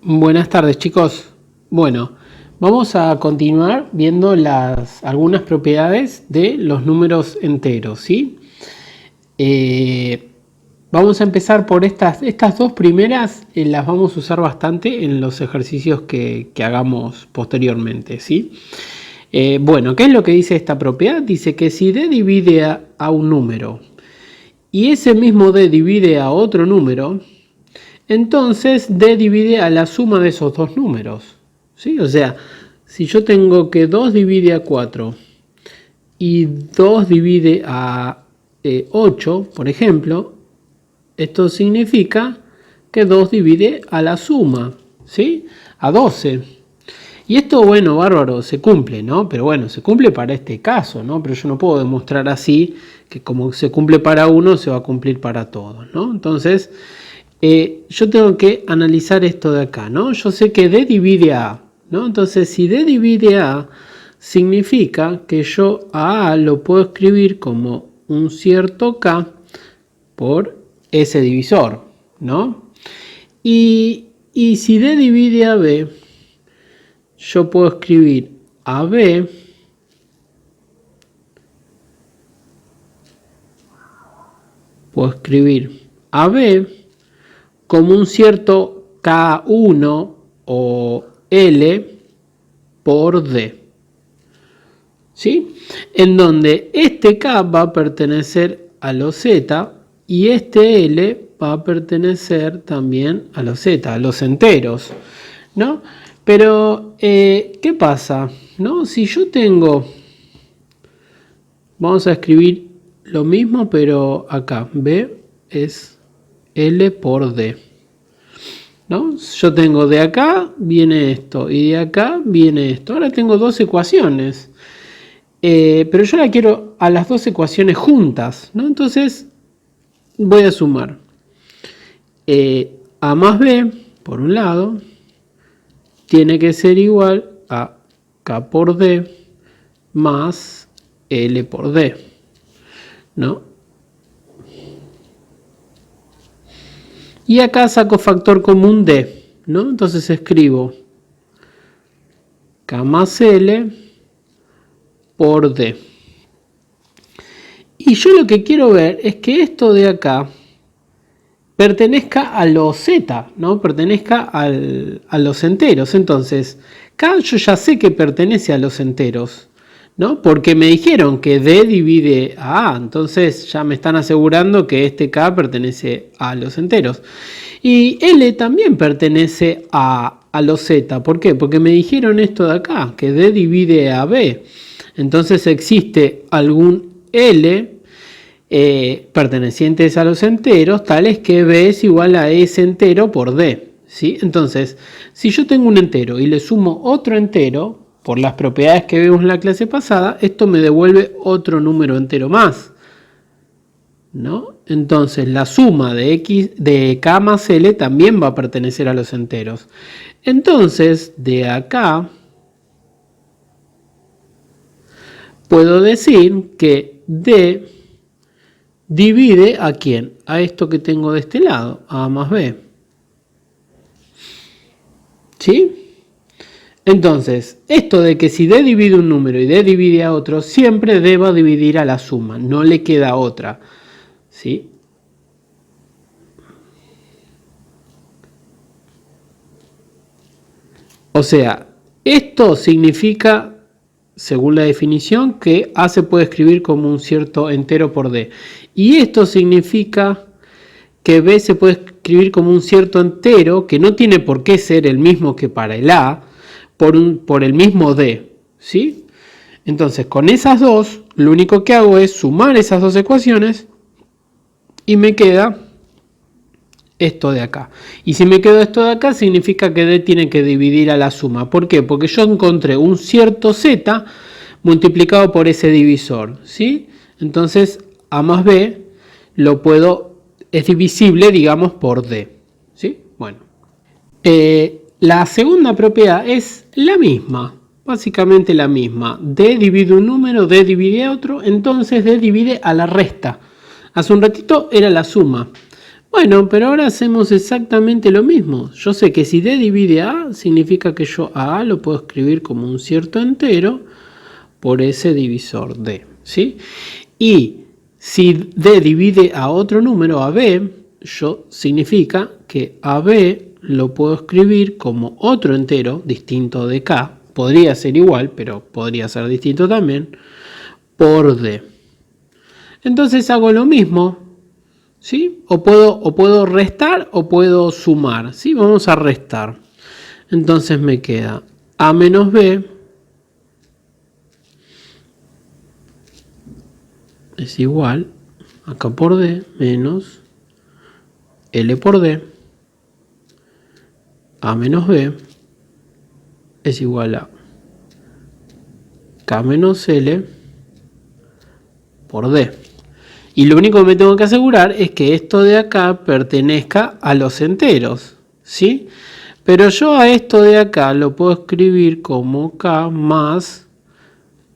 Buenas tardes, chicos. Bueno, vamos a continuar viendo algunas propiedades de los números enteros, ¿sí? Vamos a empezar por estas dos primeras, las vamos a usar bastante en los ejercicios que hagamos posteriormente, ¿sí? Bueno, ¿qué es lo que dice esta propiedad? Dice que si D divide a un número y ese mismo D divide a otro número, entonces D divide a la suma de esos dos números, ¿sí? O sea, si yo tengo que 2 divide a 4 y 2 divide a 8, por ejemplo, esto significa que 2 divide a la suma, ¿sí? A 12. Y esto, bueno, bárbaro, se cumple, ¿no? Pero bueno, se cumple para este caso, ¿no? Pero yo no puedo demostrar así que como se cumple para uno, se va a cumplir para todos, ¿no? Entonces, yo tengo que analizar esto de acá, ¿no? Yo sé que D divide a A, ¿no? Entonces, si D divide a A, significa que yo a A lo puedo escribir como un cierto K por ese divisor, ¿no? Y si D divide a B, yo puedo escribir a B como un cierto K1 o L por D, ¿sí? En donde este K va a pertenecer a los Z y este L va a pertenecer también a los Z, a los enteros, ¿no? Pero, ¿qué pasa? ¿No? Si yo tengo, vamos a escribir lo mismo, pero acá, B es L por D, ¿no? Yo tengo de acá viene esto y de acá viene esto. Ahora tengo dos ecuaciones, pero yo la quiero a las dos ecuaciones juntas, ¿no? Entonces voy a sumar A más B, por un lado, tiene que ser igual a K por D más L por D, ¿no? Y acá saco factor común D, ¿no? Entonces escribo K más L por D. Y yo lo que quiero ver es que esto de acá pertenezca a los Z, ¿no? Pertenezca a los enteros. Entonces, K yo ya sé que pertenece a los enteros, ¿no? Porque me dijeron que D divide a A. Entonces ya me están asegurando que este K pertenece a los enteros. Y L también pertenece a los Z. ¿Por qué? Porque me dijeron esto de acá, que D divide a B. Entonces existe algún L pertenecientes a los enteros, tales que B es igual a ese entero por D, ¿sí? Entonces, si yo tengo un entero y le sumo otro entero, por las propiedades que vimos en la clase pasada, esto me devuelve otro número entero más, ¿no? Entonces, la suma de K más L también va a pertenecer a los enteros. Entonces, de acá, puedo decir que D divide a quién, a esto que tengo de este lado, A más B, ¿sí? Entonces, esto de que si D divide un número y D divide a otro, siempre D va a dividir a la suma, no le queda otra, ¿sí? O sea, esto significa, según la definición, que A se puede escribir como un cierto entero por D. Y esto significa que B se puede escribir como un cierto entero, que no tiene por qué ser el mismo que para el A, por el mismo D, ¿sí? Entonces, con esas dos, lo único que hago es sumar esas dos ecuaciones y me queda esto de acá. Y si me quedo esto de acá, significa que D tiene que dividir a la suma. ¿Por qué? Porque yo encontré un cierto Z multiplicado por ese divisor, ¿sí? Entonces, A más B es divisible, digamos, por D, ¿sí? Bueno. La segunda propiedad es la misma, básicamente la misma. D divide un número, D divide a otro, entonces D divide a la resta. Hace un ratito era la suma. Bueno, pero ahora hacemos exactamente lo mismo. Yo sé que si D divide a A, significa que yo a A lo puedo escribir como un cierto entero por ese divisor D, ¿sí? Y si D divide a otro número, a B, significa que a B lo puedo escribir como otro entero distinto de K. Podría ser igual, pero podría ser distinto también, por D. Entonces hago lo mismo, ¿sí? O puedo restar o puedo sumar, ¿sí? Vamos a restar. Entonces me queda A menos B es igual, acá por D, menos L por D. A menos B es igual a K menos L por D. Y lo único que me tengo que asegurar es que esto de acá pertenezca a los enteros, ¿sí? Pero yo a esto de acá lo puedo escribir como K más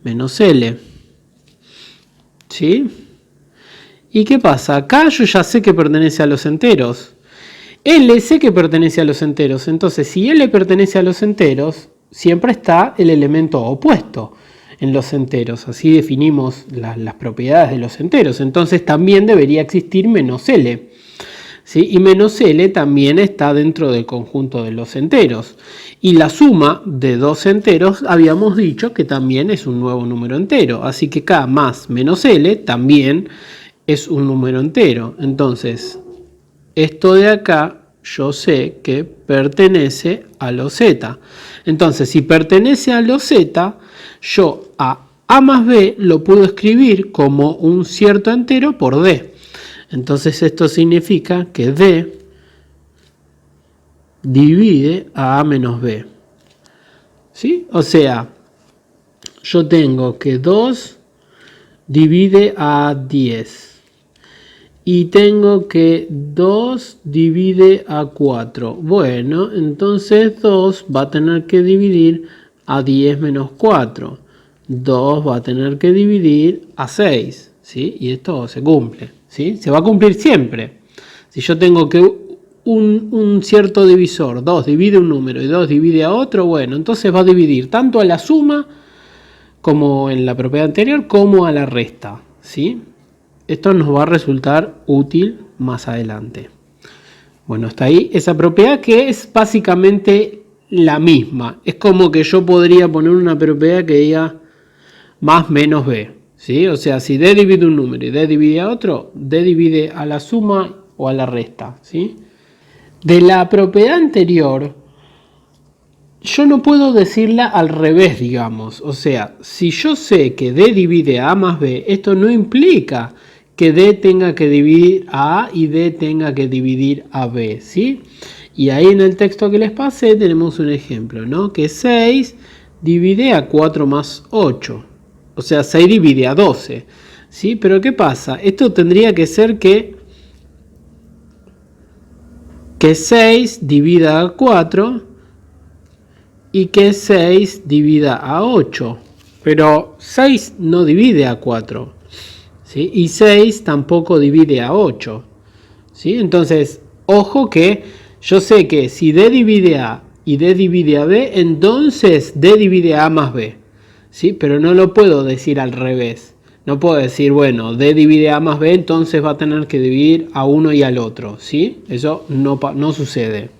menos L, ¿sí? ¿Y qué pasa? Acá yo ya sé que pertenece a los enteros. L sé que pertenece a los enteros. Entonces, si L pertenece a los enteros, siempre está el elemento opuesto en los enteros. Así definimos las propiedades de los enteros. Entonces, también debería existir menos L. ¿Sí? Y menos L también está dentro del conjunto de los enteros. Y la suma de dos enteros habíamos dicho que también es un nuevo número entero. Así que K más menos L también es un número entero. Entonces, esto de acá yo sé que pertenece a los Z. Entonces, si pertenece a los Z, yo a más B lo puedo escribir como un cierto entero por D. Entonces esto significa que D divide a menos B. ¿Sí? O sea, yo tengo que 2 divide a 10. Y tengo que 2 divide a 4. Bueno, entonces 2 va a tener que dividir a 10 menos 4. 2 va a tener que dividir a 6. ¿Sí? Y esto se cumple. ¿Sí? Se va a cumplir siempre. Si yo tengo que un cierto divisor, 2 divide un número y 2 divide a otro, bueno, entonces va a dividir tanto a la suma como en la propiedad anterior como a la resta. ¿Sí? Esto nos va a resultar útil más adelante. Bueno, hasta ahí esa propiedad que es básicamente la misma. Es como que yo podría poner una propiedad que diga más menos B. ¿Sí? O sea, si D divide un número y D divide a otro, D divide a la suma o a la resta. ¿Sí? De la propiedad anterior, yo no puedo decirla al revés, digamos. O sea, si yo sé que D divide a A más B, esto no implica que D tenga que dividir a A y D tenga que dividir a B, ¿sí? Y ahí en el texto que les pasé tenemos un ejemplo, ¿no? Que 6 divide a 4 más 8. O sea, 6 divide a 12, ¿sí? Pero ¿qué pasa? Esto tendría que ser que 6 divida a 4 y que 6 divida a 8. Pero 6 no divide a 4. ¿Sí? Y 6 tampoco divide a 8. ¿Sí? Entonces, ojo que yo sé que si D divide A y D divide a B, entonces D divide a A más B. ¿Sí? Pero no lo puedo decir al revés. No puedo decir, bueno, D divide A más B, entonces va a tener que dividir a uno y al otro. ¿Sí? Eso no sucede.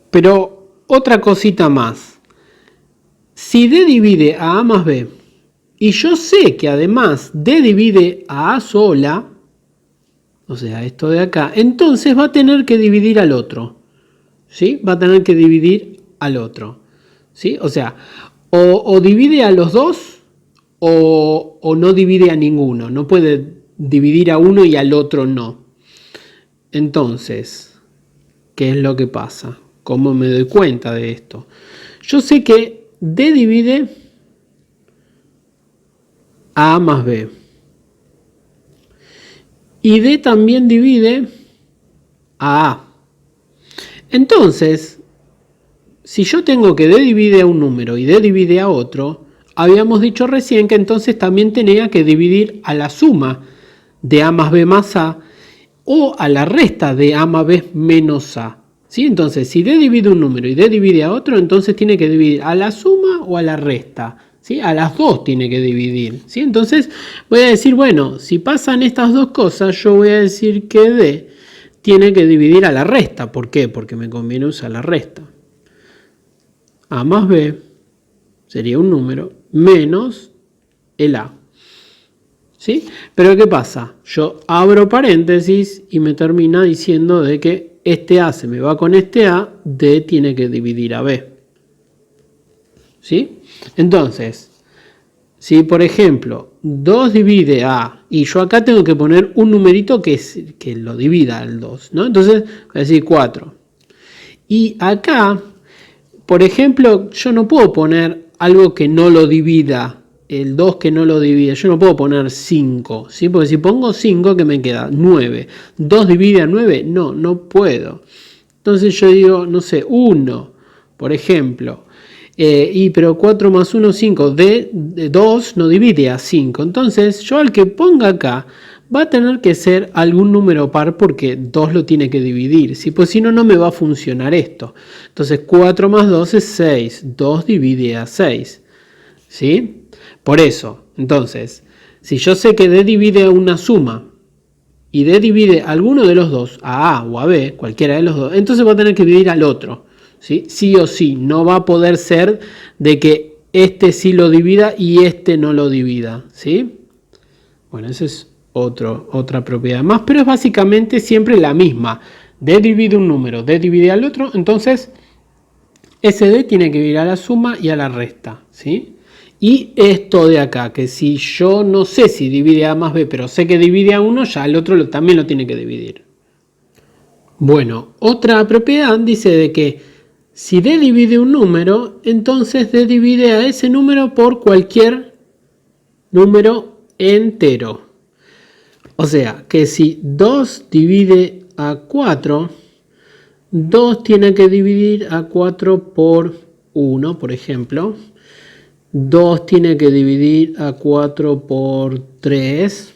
Pero otra cosita más. Si D divide a A más B, y yo sé que además D divide a A sola, o sea, esto de acá, entonces va a tener que dividir al otro. ¿Sí? Va a tener que dividir al otro. ¿Sí? O sea, o divide a los dos o no divide a ninguno. No puede dividir a uno y al otro no. Entonces, ¿qué es lo que pasa? ¿Cómo me doy cuenta de esto? Yo sé que D divide a más B. Y D también divide a A. Entonces, si yo tengo que D divide a un número y D divide a otro, habíamos dicho recién que entonces también tenía que dividir a la suma de A más B más A o a la resta de A más B menos A. ¿Sí? Entonces, si D divide un número y D divide a otro, entonces tiene que dividir a la suma o a la resta. ¿Sí? A las dos tiene que dividir. ¿Sí? Entonces, voy a decir, bueno, si pasan estas dos cosas, yo voy a decir que D tiene que dividir a la resta. ¿Por qué? Porque me conviene usar la resta. A más B sería un número menos el A. ¿Sí? Pero ¿qué pasa? Yo abro paréntesis y me termina diciendo de que este A se me va con este A, D tiene que dividir a B. ¿Sí? Entonces, si por ejemplo 2 divide a, y yo acá tengo que poner un numerito que lo divida al 2, ¿no? Entonces voy a decir 4. Y acá, por ejemplo, yo no puedo poner algo que no lo divida, el 2 que no lo divide, yo no puedo poner 5, ¿sí? Porque si pongo 5, ¿qué me queda? 9. ¿2 divide a 9? No, no puedo. Entonces yo digo, no sé, 1, por ejemplo. Pero 4 más 1, 5. De 2 no divide a 5. Entonces yo al que ponga acá va a tener que ser algún número par porque 2 lo tiene que dividir. ¿Sí? Pues si no, no me va a funcionar esto. Entonces 4 más 2 es 6. 2 divide a 6. ¿Sí? Por eso, entonces, si yo sé que D divide una suma y D divide a alguno de los dos, a A o a B, cualquiera de los dos, entonces va a tener que dividir al otro. ¿Sí? Sí o sí, no va a poder ser de que este sí lo divida y este no lo divida. ¿Sí? Bueno, esa es otra propiedad más, pero es básicamente siempre la misma. D divide un número, D divide al otro, entonces ese D tiene que ir a la suma y a la resta. ¿Sí? Y esto de acá, que si yo no sé si divide A más B, pero sé que divide a uno, ya el otro también lo tiene que dividir. Bueno, otra propiedad dice de que si D divide un número, entonces D divide a ese número por cualquier número entero. O sea, que si 2 divide a 4, 2 tiene que dividir a 4 por 1, por ejemplo. 2 tiene que dividir a 4 por 3.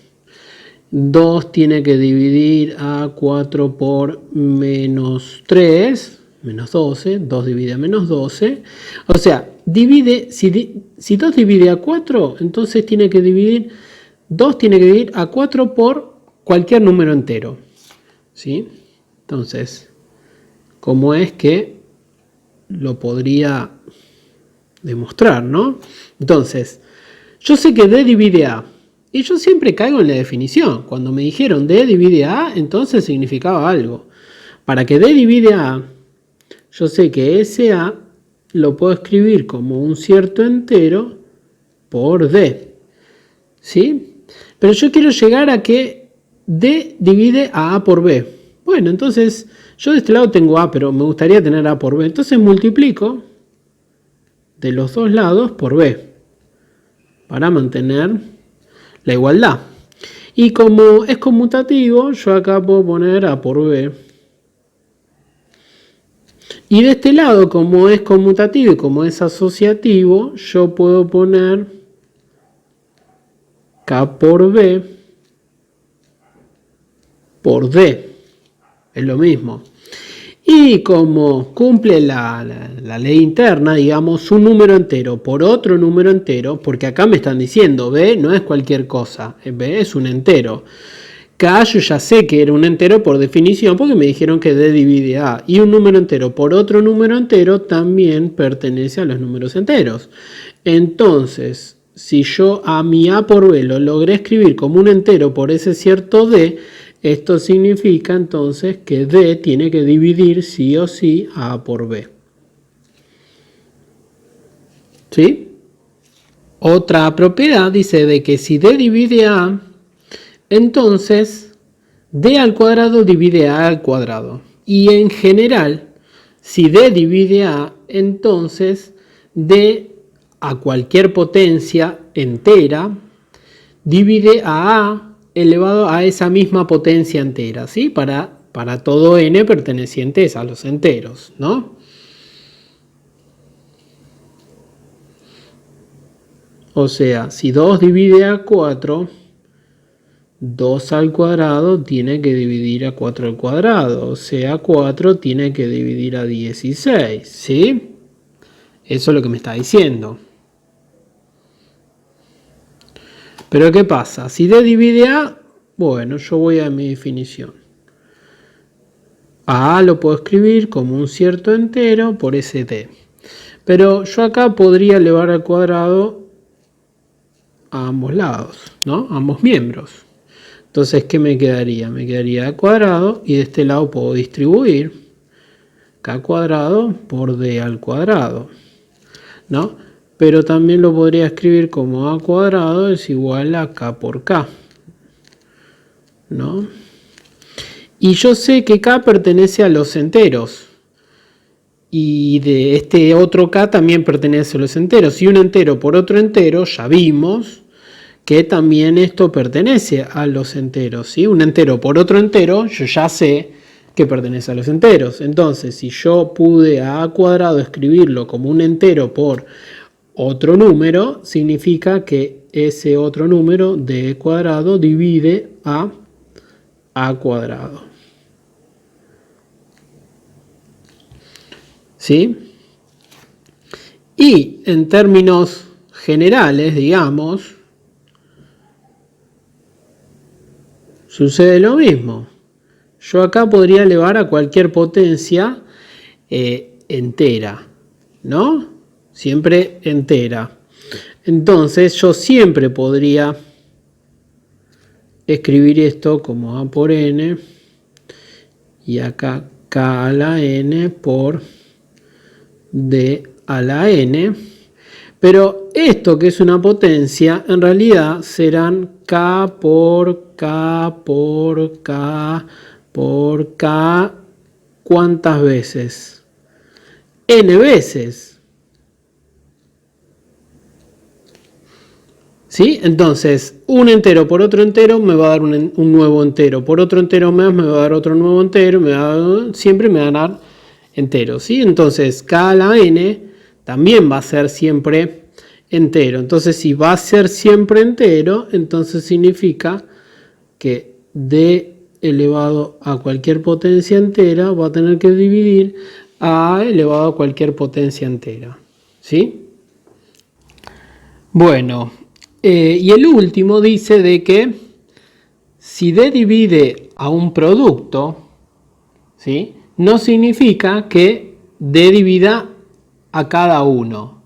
2 tiene que dividir a 4 por menos 3. Menos 12. 2 divide a menos 12. O sea, divide, si 2 divide a 4, entonces tiene que dividir, 2 tiene que dividir a 4 por cualquier número entero. ¿Sí? Entonces, ¿cómo es que lo podría demostrar, no? Entonces, yo sé que D divide A. Y yo siempre caigo en la definición. Cuando me dijeron D divide A, entonces significaba algo. Para que D divide A, yo sé que ese A lo puedo escribir como un cierto entero por D. ¿Sí? Pero yo quiero llegar a que D divide a A por B. Bueno, entonces yo de este lado tengo A, pero me gustaría tener A por B. Entonces multiplico de los dos lados por B para mantener la igualdad. Y como es conmutativo, yo acá puedo poner A por B. Y de este lado, como es conmutativo y como es asociativo, yo puedo poner K por B por D. Es lo mismo. Y como cumple la ley interna, digamos, un número entero por otro número entero, porque acá me están diciendo, B no es cualquier cosa, B es un entero. K yo ya sé que era un entero por definición, porque me dijeron que D divide A. Y un número entero por otro número entero también pertenece a los números enteros. Entonces, si yo a mi A por B lo logré escribir como un entero por ese cierto D, esto significa entonces que D tiene que dividir sí o sí a A por B. ¿Sí? Otra propiedad dice de que si D divide a A, entonces D al cuadrado divide a A al cuadrado. Y en general, si D divide a A, entonces D a cualquier potencia entera divide a A elevado a esa misma potencia entera, ¿sí? Para todo n pertenecientes a los enteros, ¿no? O sea, si 2 divide a 4, 2 al cuadrado tiene que dividir a 4 al cuadrado, o sea, 4 tiene que dividir a 16, ¿sí? Eso es lo que me está diciendo. Pero ¿qué pasa? Si D divide A, bueno, yo voy a mi definición. A lo puedo escribir como un cierto entero por ese D. Pero yo acá podría elevar al cuadrado a ambos lados, ¿no? A ambos miembros. Entonces, ¿qué me quedaría? Me quedaría A cuadrado y de este lado puedo distribuir K cuadrado por D al cuadrado, ¿no? Pero también lo podría escribir como A cuadrado es igual a K por K, ¿no? Y yo sé que K pertenece a los enteros. Y de este otro K también pertenece a los enteros. Y un entero por otro entero, ya vimos que también esto pertenece a los enteros. ¿Sí? Un entero por otro entero, yo ya sé que pertenece a los enteros. Entonces, si yo pude a A cuadrado escribirlo como un entero por otro número, significa que ese otro número de cuadrado divide a cuadrado. ¿Sí? Y en términos generales, digamos, sucede lo mismo. Yo acá podría elevar a cualquier potencia entera, ¿no? Siempre entera. Entonces yo siempre podría escribir esto como A por N y acá K a la N por D a la N. Pero esto que es una potencia, en realidad serán K por K por K por K. ¿Cuántas veces? N veces. ¿Sí? Entonces, un entero por otro entero me va a dar un nuevo entero. Por otro entero más me va a dar otro nuevo entero. Siempre me va a dar enteros. ¿Sí? Entonces, K a la N también va a ser siempre entero. Entonces, si va a ser siempre entero, entonces significa que D elevado a cualquier potencia entera va a tener que dividir a elevado a cualquier potencia entera. ¿Sí? Bueno, y el último dice de que si D divide a un producto, ¿sí? No significa que D divida a cada uno.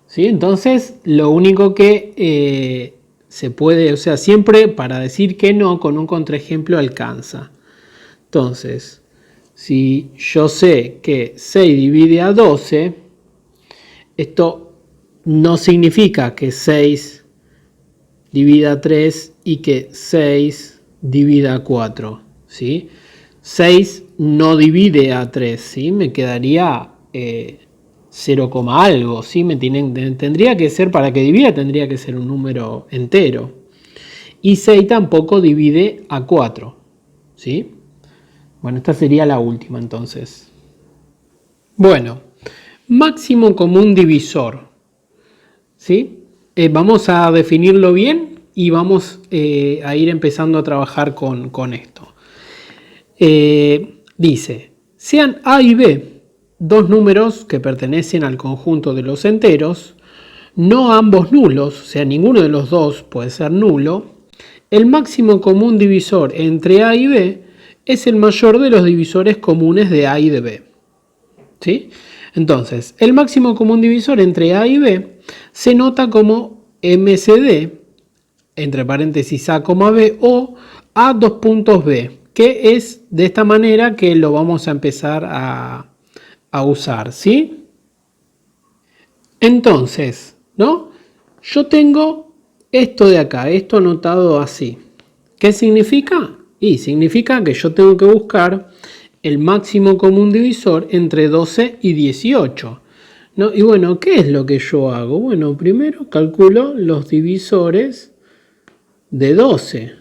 ¿Sí? Entonces, lo único que se puede, o sea, siempre para decir que no, con un contraejemplo alcanza. Entonces, si yo sé que 6 divide a 12, esto no significa que 6 divida a 3 y que 6 divida a 4. ¿Sí? 6 no divide a 3, ¿sí? Me quedaría 0, algo, ¿sí? Tendría que ser, para que divida, tendría que ser un número entero. Y 6 tampoco divide a 4, ¿sí? Bueno, esta sería la última entonces. Bueno, máximo común divisor, ¿sí? Vamos a definirlo bien y vamos a ir empezando a trabajar con esto. Dice, sean A y B dos números que pertenecen al conjunto de los enteros, no ambos nulos, o sea, ninguno de los dos puede ser nulo, el máximo común divisor entre A y B es el mayor de los divisores comunes de A y de B. ¿Sí? Entonces, el máximo común divisor entre A y B se nota como MCD, entre paréntesis A, B, o A dos puntos B, que es de esta manera que lo vamos a empezar a usar, ¿sí? Entonces, ¿no? Yo tengo esto de acá, esto anotado así. ¿Qué significa? Y significa que yo tengo que buscar el máximo común divisor entre 12 y 18. ¿No? Y bueno, ¿qué es lo que yo hago? Bueno, primero calculo los divisores de 12,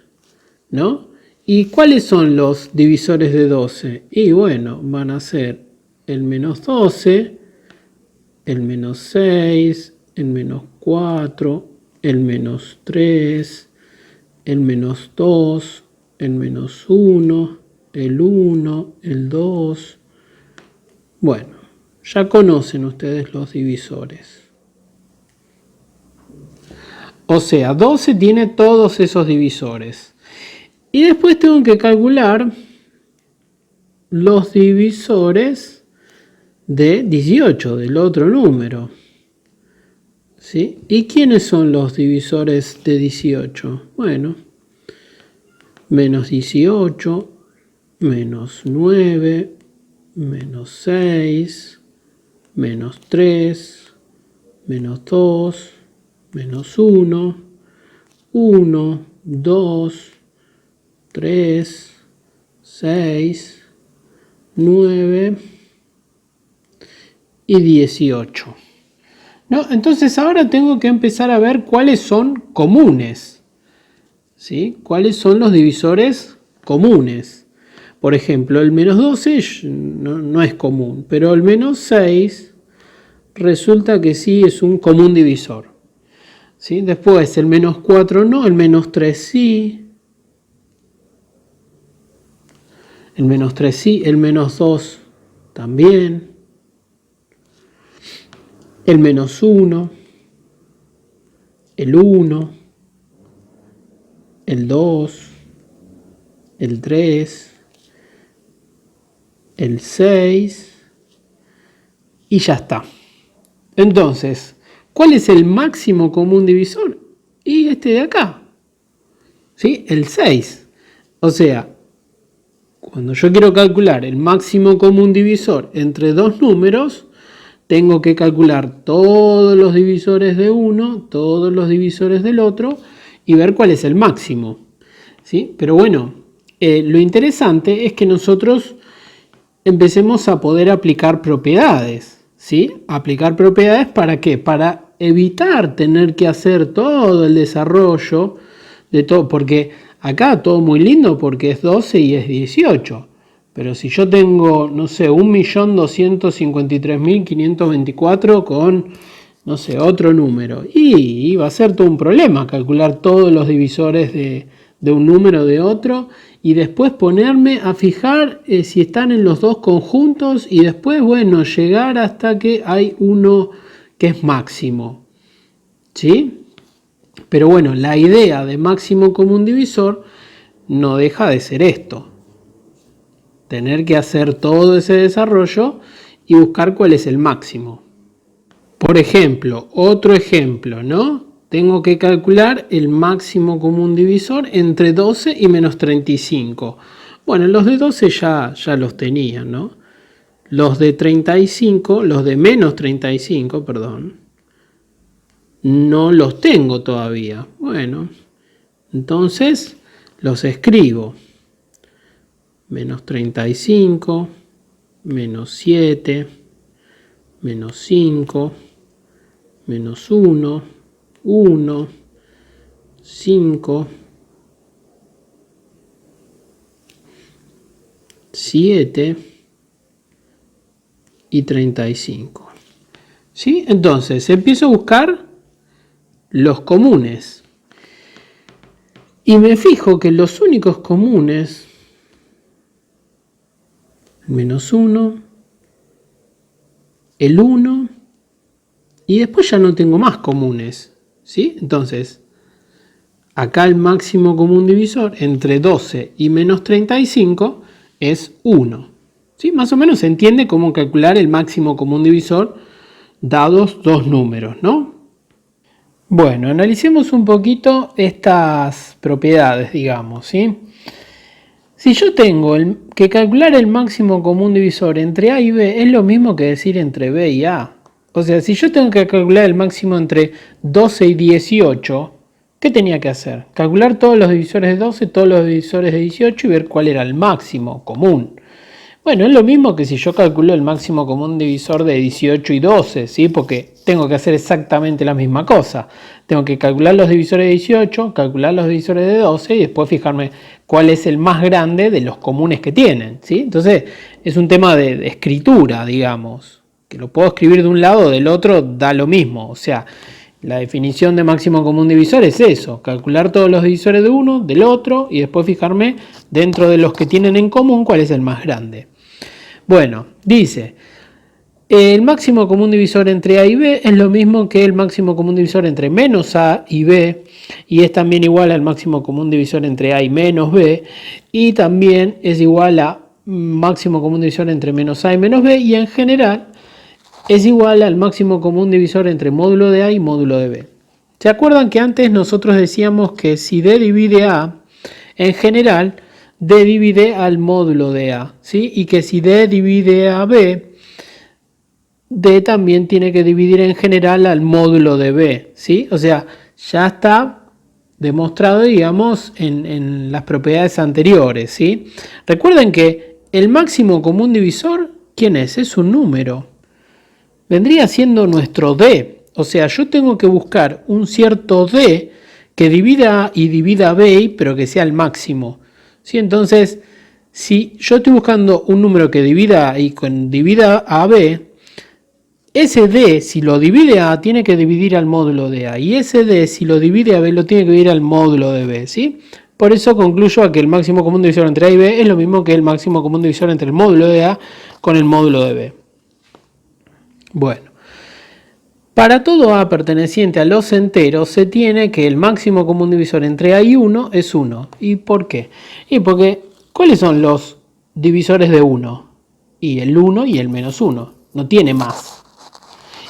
¿no? ¿Y cuáles son los divisores de 12? Y bueno, van a ser el menos 12, el menos 6, el menos 4, el menos 3, el menos 2, el menos 1, el 1, el 2. Bueno, ya conocen ustedes los divisores. O sea, 12 tiene todos esos divisores. Y después tengo que calcular los divisores de 18, del otro número. ¿Sí? ¿Y quiénes son los divisores de 18? Bueno, menos 18, menos 9, menos 6, menos 3, menos 2, menos 1, 1, 2, 3, 6, 9 y 18. ¿No? Entonces ahora tengo que empezar a ver cuáles son comunes. ¿Sí? ¿Cuáles son los divisores comunes? Por ejemplo, el menos 12 no es común, pero el menos 6 resulta que sí es un común divisor. ¿Sí? Después el menos 4 no, el menos 3 sí. El menos 3 sí, el menos 2 también. El menos 1, el 1, el 2, el 3, el 6 y ya está. Entonces, ¿cuál es el máximo común divisor? Y este de acá, ¿sí? El 6. O sea, cuando yo quiero calcular el máximo común divisor entre dos números, tengo que calcular todos los divisores de uno, todos los divisores del otro y ver cuál es el máximo. ¿Sí? Pero bueno, lo interesante es que nosotros empecemos a poder aplicar propiedades. ¿Sí? Aplicar propiedades ¿para qué? Para evitar tener que hacer todo el desarrollo de todo, porque acá todo muy lindo porque es 12 y es 18. Pero si yo tengo, no sé, 1.253.524 con, no sé, otro número, y va a ser todo un problema calcular todos los divisores de un número de otro y después ponerme a fijar si están en los dos conjuntos y después, bueno, llegar hasta que hay uno que es máximo. ¿Sí? Pero bueno, la idea de máximo común divisor no deja de ser esto. Tener que hacer todo ese desarrollo y buscar cuál es el máximo. Por ejemplo, otro ejemplo, ¿no? Tengo que calcular el máximo común divisor entre 12 y menos 35. Bueno, los de 12 ya los tenía, ¿no? Los de 35, los de menos 35, perdón, no los tengo todavía. Bueno, entonces los escribo. Menos 35, menos 7, menos 5, menos 1, 1, 5, 7 y 35. ¿Sí? Entonces empiezo a buscar los comunes. Y me fijo que los únicos comunes, menos 1, el 1 y después ya no tengo más comunes. ¿Sí? Entonces, acá el máximo común divisor entre 12 y menos 35 es 1. ¿Sí? Más o menos se entiende cómo calcular el máximo común divisor dados dos números, ¿no? Bueno, analicemos un poquito estas propiedades, digamos, ¿sí? Si yo tengo que calcular el máximo común divisor entre A y B, es lo mismo que decir entre B y A. O sea, si yo tengo que calcular el máximo entre 12 y 18, ¿qué tenía que hacer? Calcular todos los divisores de 12, todos los divisores de 18 y ver cuál era el máximo común. Bueno, es lo mismo que si yo calculo el máximo común divisor de 18 y 12, ¿sí? Porque tengo que hacer exactamente la misma cosa. Tengo que calcular los divisores de 18, calcular los divisores de 12 y después fijarme cuál es el más grande de los comunes que tienen, ¿sí? Entonces, es un tema de escritura, digamos. Que lo puedo escribir de un lado o del otro, da lo mismo. O sea, La definición de máximo común divisor es eso, calcular todos los divisores de uno, del otro, y después fijarme dentro de los que tienen en común cuál es el más grande. Bueno, dice, el máximo común divisor entre A y B es lo mismo que el máximo común divisor entre menos A y B, y es también igual al máximo común divisor entre A y menos B, y también es igual a máximo común divisor entre menos A y menos B, y en general es igual al máximo común divisor entre módulo de A y módulo de B. ¿Se acuerdan que antes nosotros decíamos que si D divide A, en general, D divide al módulo de A, ¿sí? Y que si D divide a B, D también tiene que dividir en general al módulo de B, ¿sí? O sea, ya está demostrado, digamos, en las propiedades anteriores, ¿sí? Recuerden que el máximo común divisor, ¿quién es? Es un número. Vendría siendo nuestro D. O sea, yo tengo que buscar un cierto D que divida A y divida B, pero que sea el máximo, ¿sí? Entonces, si yo estoy buscando un número que divida A y divida a B, ese D, si lo divide A, tiene que dividir al módulo de A. Y ese D, si lo divide a B, lo tiene que dividir al módulo de B, ¿sí? Por eso concluyo a que el máximo común divisor entre A y B es lo mismo que el máximo común divisor entre el módulo de A con el módulo de B. Bueno, para todo A perteneciente a los enteros se tiene que el máximo común divisor entre A y 1 es 1. ¿Y por qué? Y porque, ¿cuáles son los divisores de 1? Y el 1 y el menos 1. No tiene más.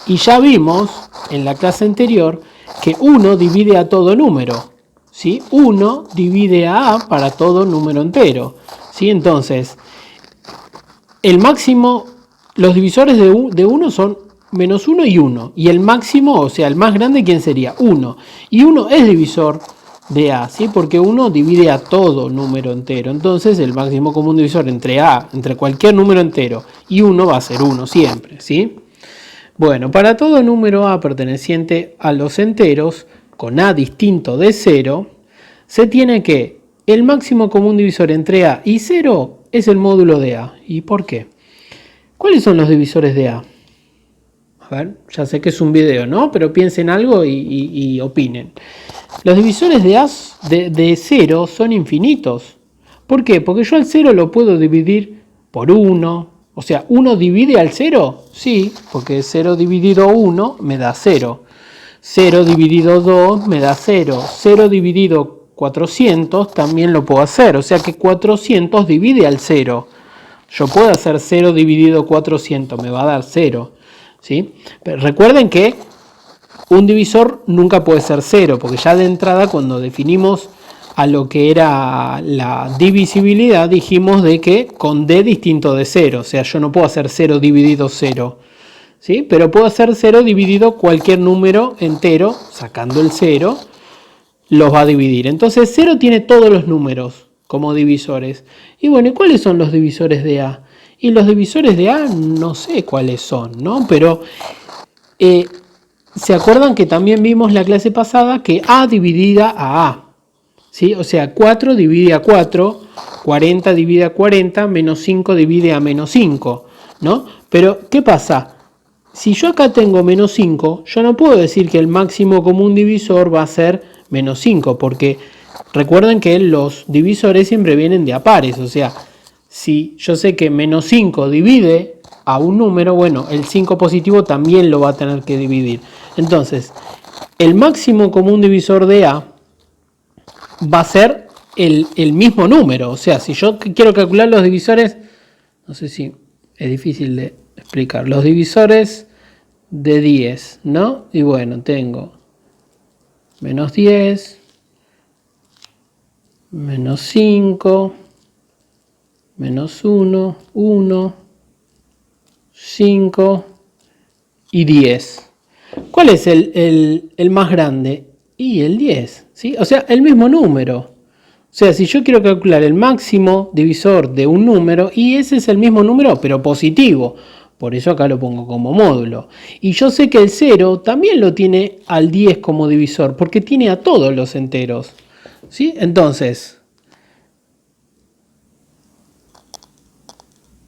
Y ya vimos en la clase anterior que 1 divide a todo número, ¿sí? 1 divide a A para todo número entero, ¿sí? Entonces, el máximo, los divisores de 1 son menos 1 y 1. Y el máximo, o sea, el más grande, ¿quién sería? 1. Y 1 es divisor de A, ¿sí? Porque 1 divide a todo número entero. Entonces, el máximo común divisor entre A, entre cualquier número entero, y 1 va a ser 1 siempre, ¿sí? Bueno, para todo número A perteneciente a los enteros, con A distinto de 0, se tiene que el máximo común divisor entre A y 0 es el módulo de A. ¿Y por qué? ¿Cuáles son los divisores de A? A ver, ya sé que es un video, ¿no? Pero piensen algo y opinen. Los divisores de A de 0 son infinitos. ¿Por qué? Porque yo al 0 lo puedo dividir por 1. O sea, ¿1 divide al 0? Sí, porque 0 dividido 1 me da 0. 0 dividido 2 me da 0. 0 dividido 400 también lo puedo hacer. O sea que 400 divide al 0. Yo puedo hacer 0 dividido 400, me va a dar 0. ¿Sí? Pero recuerden que un divisor nunca puede ser 0, porque ya de entrada cuando definimos a lo que era la divisibilidad dijimos de que con D distinto de 0, o sea, yo no puedo hacer 0 dividido 0, ¿sí? Pero puedo hacer 0 dividido cualquier número entero, sacando el 0, los va a dividir. Entonces 0 tiene todos los números como divisores. Y bueno, ¿y cuáles son los divisores de A? Y los divisores de A no sé cuáles son, ¿no? Pero ¿se acuerdan que también vimos la clase pasada que A dividida a A? ¿Sí? O sea, 4 divide a 4, 40 divide a 40, menos 5 divide a menos 5, ¿no? Pero, ¿qué pasa? Si yo acá tengo menos 5, yo no puedo decir que el máximo común divisor va a ser menos 5, porque recuerden que los divisores siempre vienen de a pares, o sea, si yo sé que menos 5 divide a un número, bueno, el 5 positivo también lo va a tener que dividir. Entonces, el máximo común divisor de A va a ser el mismo número. O sea, si yo quiero calcular los divisores, no sé si es difícil de explicar, los divisores de 10, ¿no? Y bueno, tengo menos 10, menos 5, menos 1, 1, 5 y 10. ¿Cuál es el más grande? Y el 10, ¿sí? O sea, el mismo número. O sea, si yo quiero calcular el máximo divisor de un número, y ese es el mismo número, pero positivo. Por eso acá lo pongo como módulo. Y yo sé que el 0 también lo tiene al 10 como divisor, porque tiene a todos los enteros, ¿sí? Entonces,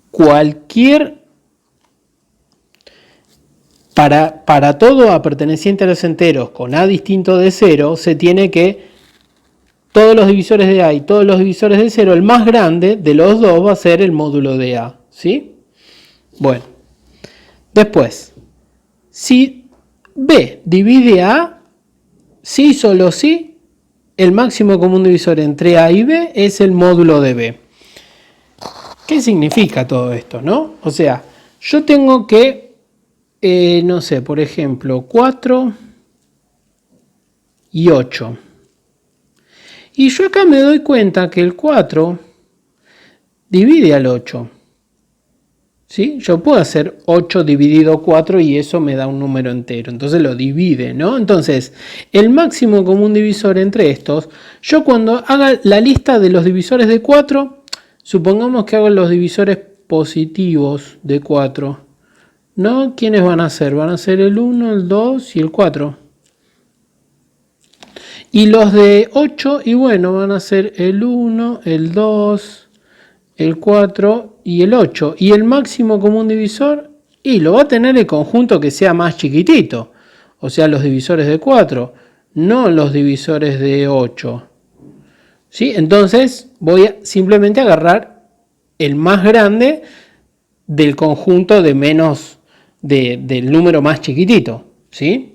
cualquier Para todo A perteneciente a los enteros con A distinto de 0, se tiene que todos los divisores de A y todos los divisores de 0, el más grande de los dos va a ser el módulo de A, ¿sí? Bueno, después, si B divide A, sí, solo sí, el máximo común divisor entre A y B es el módulo de B. ¿Qué significa todo esto, no? O sea, yo tengo que, no sé, por ejemplo, 4 y 8. Y yo acá me doy cuenta que el 4 divide al 8. ¿Sí? Yo puedo hacer 8 dividido 4 y eso me da un número entero. Entonces lo divide, ¿no? Entonces, el máximo común divisor entre estos, yo cuando haga la lista de los divisores de 4, supongamos que hago los divisores positivos de 4, ¿no? ¿Quiénes van a ser? Van a ser el 1, el 2 y el 4. Y los de 8, y bueno, van a ser el 1, el 2, el 4 y el 8. Y el máximo común divisor, y lo va a tener el conjunto que sea más chiquitito. O sea, los divisores de 4, no los divisores de 8. ¿Sí? Entonces voy a simplemente agarrar el más grande del conjunto de menos del número más chiquitito. ¿Sí?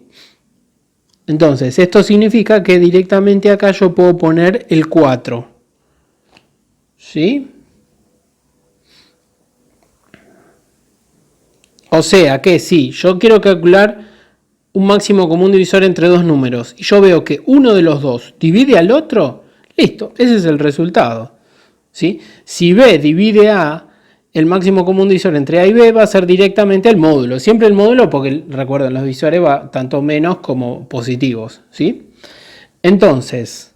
Entonces, esto significa que directamente acá yo puedo poner el 4. ¿Sí? O sea que si yo quiero calcular un máximo común divisor entre dos números y yo veo que uno de los dos divide al otro, listo, ese es el resultado. ¿Sí? Si B divide A, el máximo común divisor entre A y B va a ser directamente el módulo. Siempre el módulo porque, recuerden, los divisores van tanto menos como positivos. ¿Sí? Entonces,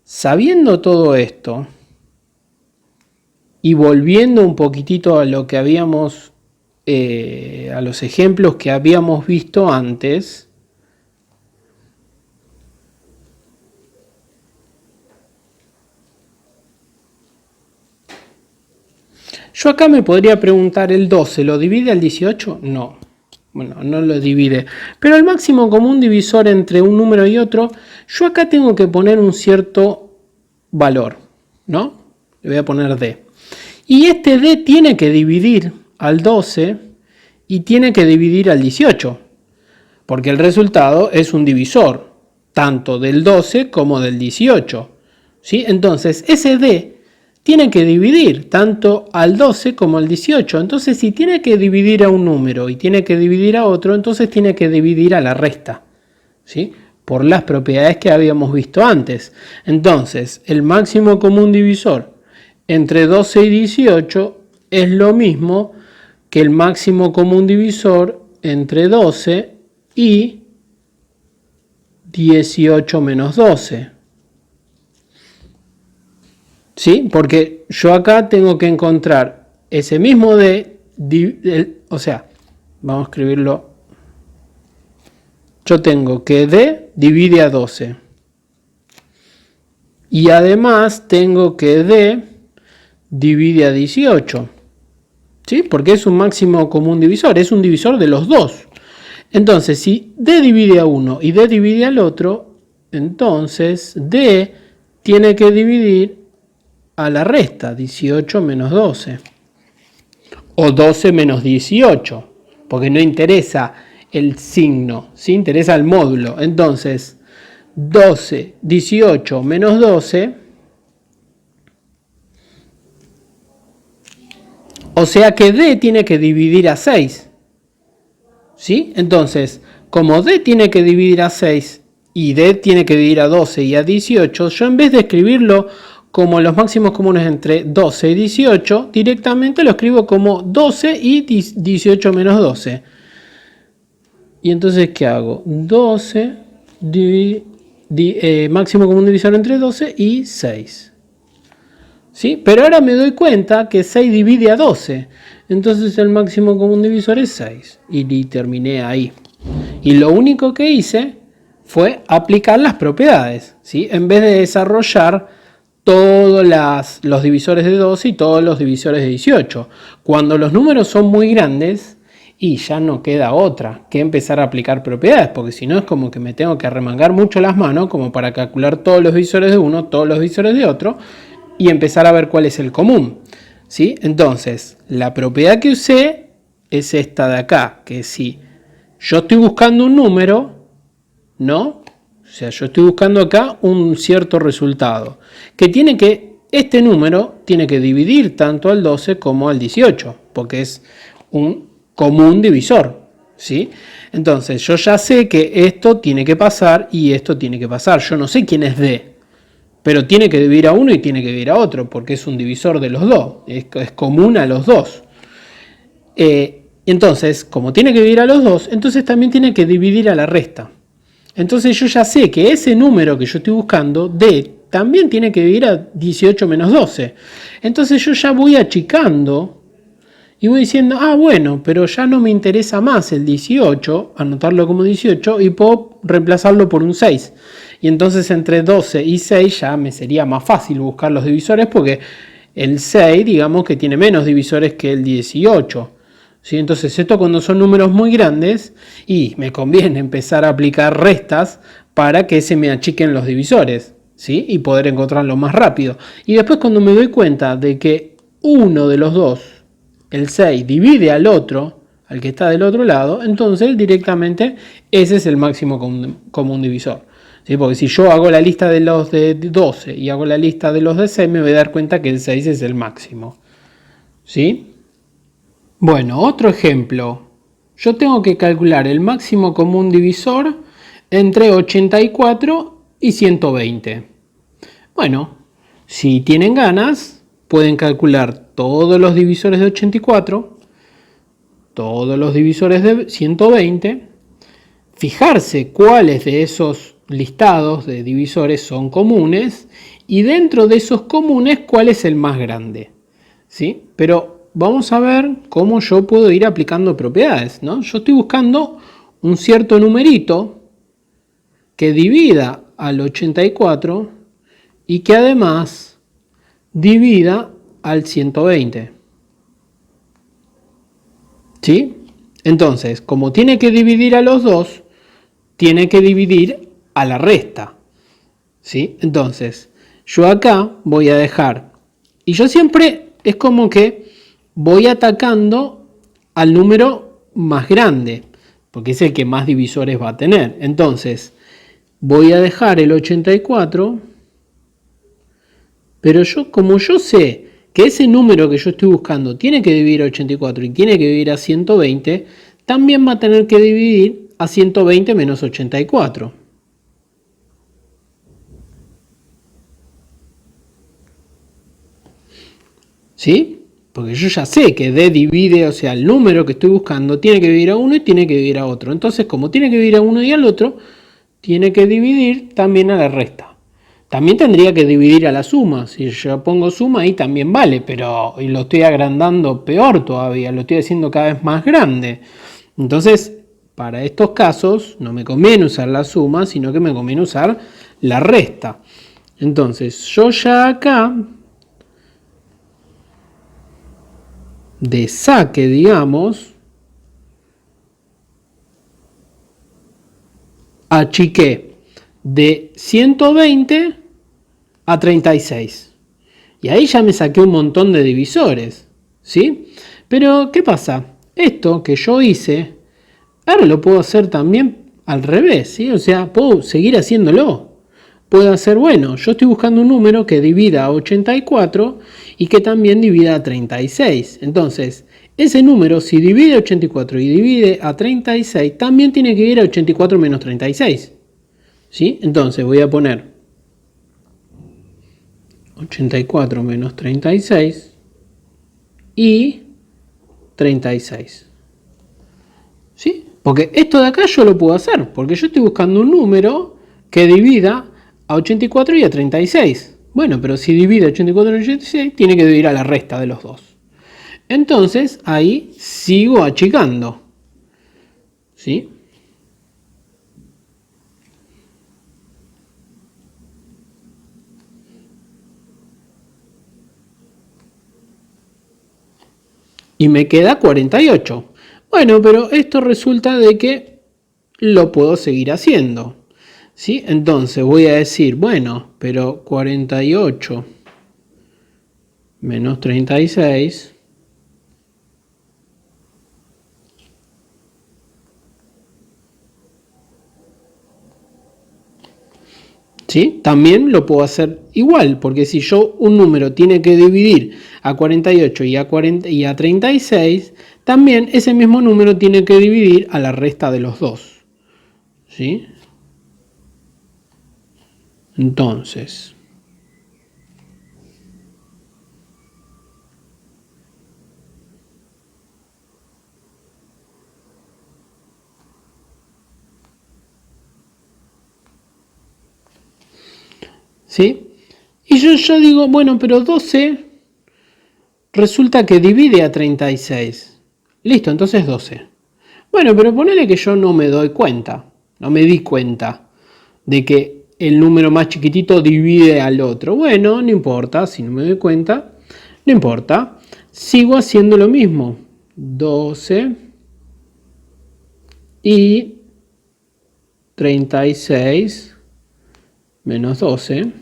sabiendo todo esto y volviendo un poquitito a lo que habíamos, a los ejemplos que habíamos visto antes, yo acá me podría preguntar, ¿el 12 lo divide al 18? No, bueno, no lo divide. Pero el máximo común divisor entre un número y otro, yo acá tengo que poner un cierto valor, ¿no? Le voy a poner D. Y este D tiene que dividir al 12 y tiene que dividir al 18, porque el resultado es un divisor, tanto del 12 como del 18. ¿Sí? Entonces, ese D tiene que dividir tanto al 12 como al 18. Entonces, si tiene que dividir a un número y tiene que dividir a otro, entonces tiene que dividir a la resta, ¿sí? Por las propiedades que habíamos visto antes. Entonces, el máximo común divisor entre 12 y 18 es lo mismo que el máximo común divisor entre 12 y 18 menos 12. ¿Sí? Porque yo acá tengo que encontrar ese mismo D, o sea, vamos a escribirlo. Yo tengo que D divide a 12. Y además tengo que D divide a 18. ¿Sí? Porque es un máximo común divisor, es un divisor de los dos. Entonces, si D divide a uno y D divide al otro, entonces D tiene que dividir a la resta, 18 menos 12. O 12 menos 18, porque no interesa el signo, ¿sí? Interesa el módulo. Entonces, 12, 18 menos 12, o sea que D tiene que dividir a 6. ¿Sí? Entonces, como D tiene que dividir a 6 y D tiene que dividir a 12 y a 18, yo en vez de escribirlo como los máximos comunes entre 12 y 18, directamente lo escribo como 12 y 18 menos 12. Y entonces, ¿qué hago? 12 máximo común divisor entre 12 y 6. ¿Sí? Pero ahora me doy cuenta que 6 divide a 12. Entonces el máximo común divisor es 6. Y terminé ahí. Y lo único que hice fue aplicar las propiedades, ¿sí? En vez de desarrollar todos los divisores de 12 y todos los divisores de 18. Cuando los números son muy grandes y ya no queda otra que empezar a aplicar propiedades, porque si no es como que me tengo que arremangar mucho las manos como para calcular todos los divisores de uno, todos los divisores de otro y empezar a ver cuál es el común, ¿sí? Entonces, la propiedad que usé es esta de acá, que si yo estoy buscando un número, ¿no? O sea, yo estoy buscando acá un cierto resultado, que tiene que, este número tiene que dividir tanto al 12 como al 18, porque es un común divisor, ¿sí? Entonces, yo ya sé que esto tiene que pasar y esto tiene que pasar. Yo no sé quién es D, pero tiene que dividir a uno y tiene que dividir a otro, porque es un divisor de los dos, es común a los dos. Entonces, como tiene que dividir a los dos, entonces también tiene que dividir a la resta. Entonces yo ya sé que ese número que yo estoy buscando, D, también tiene que dividir a 18 menos 12. Entonces yo ya voy achicando y voy diciendo, bueno, pero ya no me interesa más el 18, anotarlo como 18 y puedo reemplazarlo por un 6. Y entonces entre 12 y 6 ya me sería más fácil buscar los divisores porque el 6 digamos que tiene menos divisores que el 18. ¿Sí? Entonces esto cuando son números muy grandes y me conviene empezar a aplicar restas para que se me achiquen los divisores, ¿sí? Y poder encontrarlo más rápido. Y después cuando me doy cuenta de que uno de los dos, el 6, divide al otro, al que está del otro lado, entonces directamente ese es el máximo común divisor. ¿Sí? Porque si yo hago la lista de los de 12 y hago la lista de los de 6, me voy a dar cuenta que el 6 es el máximo. ¿Sí? Bueno, otro ejemplo. Yo tengo que calcular el máximo común divisor entre 84 y 120. Bueno, si tienen ganas, pueden calcular todos los divisores de 84, todos los divisores de 120, fijarse cuáles de esos listados de divisores son comunes y dentro de esos comunes cuál es el más grande. ¿Sí? Pero vamos a ver cómo yo puedo ir aplicando propiedades, ¿no? Yo estoy buscando un cierto numerito que divida al 84 y que además divida al 120. ¿Sí? Entonces, como tiene que dividir a los dos, tiene que dividir a la resta. ¿Sí? Entonces, yo acá voy a dejar, y yo siempre es como que voy atacando al número más grande, porque es el que más divisores va a tener. Entonces, voy a dejar el 84, pero como yo sé que ese número que yo estoy buscando tiene que dividir a 84 y tiene que dividir a 120, también va a tener que dividir a 120 menos 84. ¿Sí? Porque yo ya sé que D divide, o sea, el número que estoy buscando tiene que dividir a uno y tiene que dividir a otro. Entonces, como tiene que dividir a uno y al otro, tiene que dividir también a la resta. También tendría que dividir a la suma. Si yo pongo suma, ahí también vale, pero lo estoy agrandando peor todavía, lo estoy haciendo cada vez más grande. Entonces, para estos casos, no me conviene usar la suma, sino que me conviene usar la resta. Entonces, yo ya acá de saque, digamos, achiqué de 120 a 36. Y ahí ya me saqué un montón de divisores, ¿sí? Pero, ¿qué pasa? Esto que yo hice, ahora lo puedo hacer también al revés, ¿sí? O sea, puedo seguir haciéndolo. Puedo hacer, bueno, yo estoy buscando un número que divida a 84 y que también divida a 36. Entonces, ese número, si divide a 84 y divide a 36, también tiene que ir a 84 menos 36. ¿Sí? Entonces, voy a poner 84 menos 36 y 36. ¿Sí? Porque esto de acá yo lo puedo hacer, porque yo estoy buscando un número que divida a 84 y a 36. Bueno, pero si divide 84 y 86, tiene que dividir a la resta de los dos. Entonces, ahí sigo achicando. ¿Sí? Y me queda 48. Bueno, pero esto resulta de que lo puedo seguir haciendo. ¿Sí? Entonces voy a decir, bueno, pero 48 menos 36 ¿sí? También lo puedo hacer igual, porque si yo un número tiene que dividir a 48 y a 36, también ese mismo número tiene que dividir a la resta de los dos. ¿Sí? Entonces, ¿sí? Y yo digo, bueno, pero 12 resulta que divide a 36. Listo, entonces 12. Bueno, pero ponele que yo no me doy cuenta, no me di cuenta de que el número más chiquitito divide al otro. Bueno, no importa, si no me doy cuenta, no importa. Sigo haciendo lo mismo. 12 y 36 menos 12.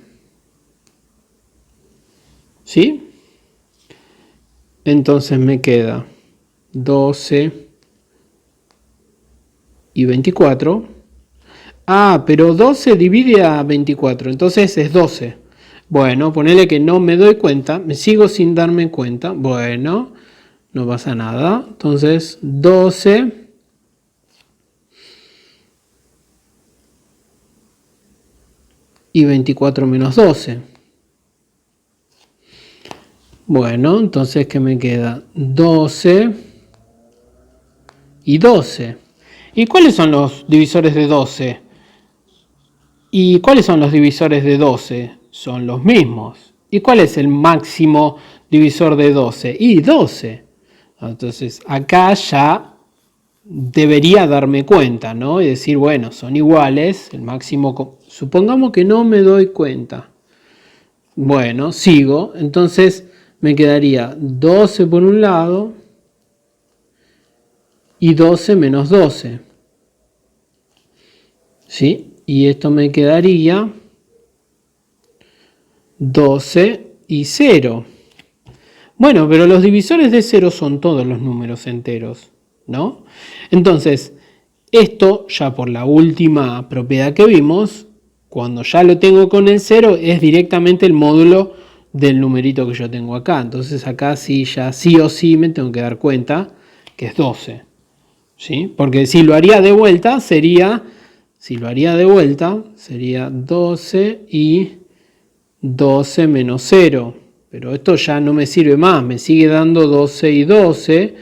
¿Sí? Entonces me queda 12 y 24. Ah, pero 12 divide a 24, entonces es 12. Bueno, ponele que no me doy cuenta, me sigo sin darme cuenta. Bueno, no pasa nada. Entonces 12 y 24 menos 12. Bueno, entonces ¿qué me queda? 12 y 12. ¿Y cuáles son los divisores de 12? ¿Y cuáles son los divisores de 12? Son los mismos. ¿Y cuál es el máximo divisor de 12? Y 12. Entonces acá ya debería darme cuenta, ¿no? Y decir, bueno, son iguales, el máximo... Supongamos que no me doy cuenta. Bueno, sigo. Entonces me quedaría 12 por un lado y 12 menos 12. ¿Sí? Y esto me quedaría 12 y 0. Bueno, pero los divisores de 0 son todos los números enteros, ¿no? Entonces, esto ya por la última propiedad que vimos, cuando ya lo tengo con el 0, es directamente el módulo del numerito que yo tengo acá. Entonces acá sí, ya sí o sí me tengo que dar cuenta que es 12. ¿Sí? Porque si lo haría de vuelta sería 12 y 12 menos 0. Pero esto ya no me sirve más, me sigue dando 12 y 12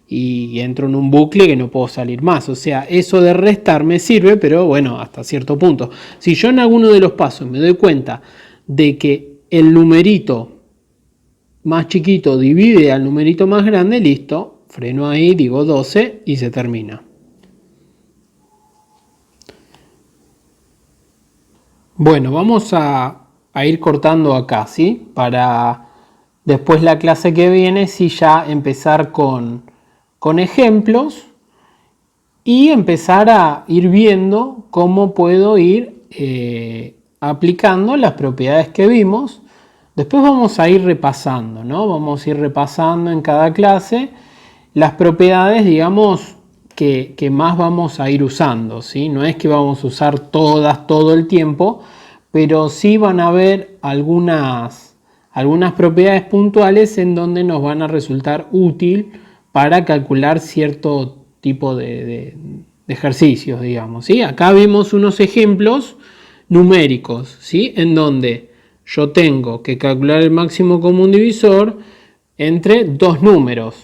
y entro en un bucle que no puedo salir más. O sea, eso de restar me sirve, pero bueno, hasta cierto punto. Si yo en alguno de los pasos me doy cuenta de que el numerito más chiquito divide al numerito más grande, listo, freno ahí, digo 12 y se termina. Bueno, vamos a ir cortando acá, ¿sí? Para después la clase que viene, sí, ya empezar con ejemplos y empezar a ir viendo cómo puedo ir aplicando las propiedades que vimos. Después vamos a ir repasando, ¿no? Vamos a ir repasando en cada clase las propiedades, digamos, que más vamos a ir usando, ¿sí? No es que vamos a usar todas todo el tiempo, pero sí van a haber algunas propiedades puntuales en donde nos van a resultar útil para calcular cierto tipo de ejercicios, digamos, ¿sí? Acá vimos unos ejemplos numéricos, ¿sí? En donde yo tengo que calcular el máximo común divisor entre dos números.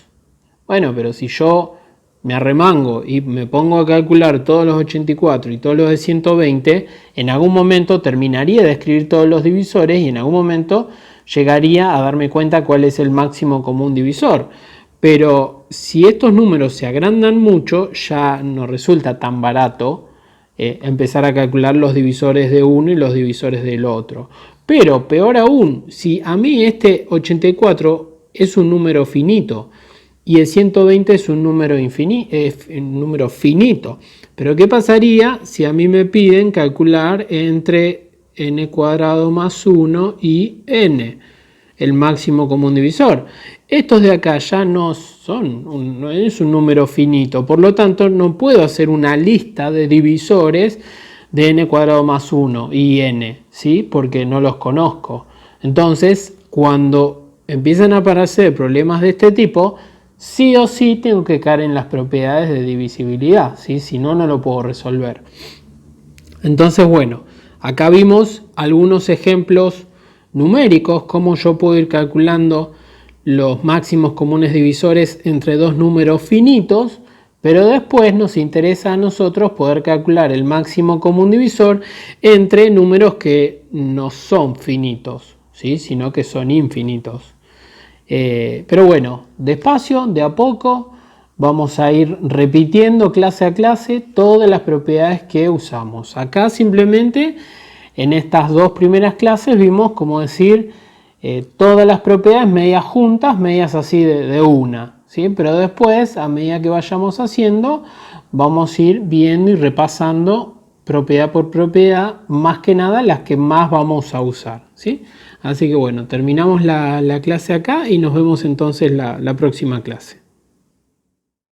Bueno, pero si yo me arremango y me pongo a calcular todos los 84 y todos los de 120, en algún momento terminaría de escribir todos los divisores y en algún momento llegaría a darme cuenta cuál es el máximo común divisor. Pero si estos números se agrandan mucho, ya no resulta tan barato empezar a calcular los divisores de uno y los divisores del otro. Pero peor aún, si a mí este 84 es un número finito y el 120 es un número, un número finito. Pero ¿qué pasaría si a mí me piden calcular entre n cuadrado más 1 y n, el máximo común divisor? Estos de acá ya no es un número finito, por lo tanto no puedo hacer una lista de divisores de n cuadrado más 1 y n, ¿sí? Porque no los conozco. Entonces, cuando empiezan a aparecer problemas de este tipo, sí o sí tengo que caer en las propiedades de divisibilidad, ¿sí? Si no, no lo puedo resolver. Entonces, bueno, acá vimos algunos ejemplos numéricos, cómo yo puedo ir calculando los máximos comunes divisores entre dos números finitos, pero después nos interesa a nosotros poder calcular el máximo común divisor entre números que no son finitos, ¿sí? Sino que son infinitos. Pero bueno, despacio, de a poco, vamos a ir repitiendo clase a clase todas las propiedades que usamos. Acá simplemente en estas dos primeras clases vimos cómo decir todas las propiedades medias juntas, medias así de una, ¿sí? Pero después, a medida que vayamos haciendo, vamos a ir viendo y repasando propiedad por propiedad, más que nada las que más vamos a usar, ¿sí? Así que bueno, terminamos la clase acá y nos vemos entonces la próxima clase.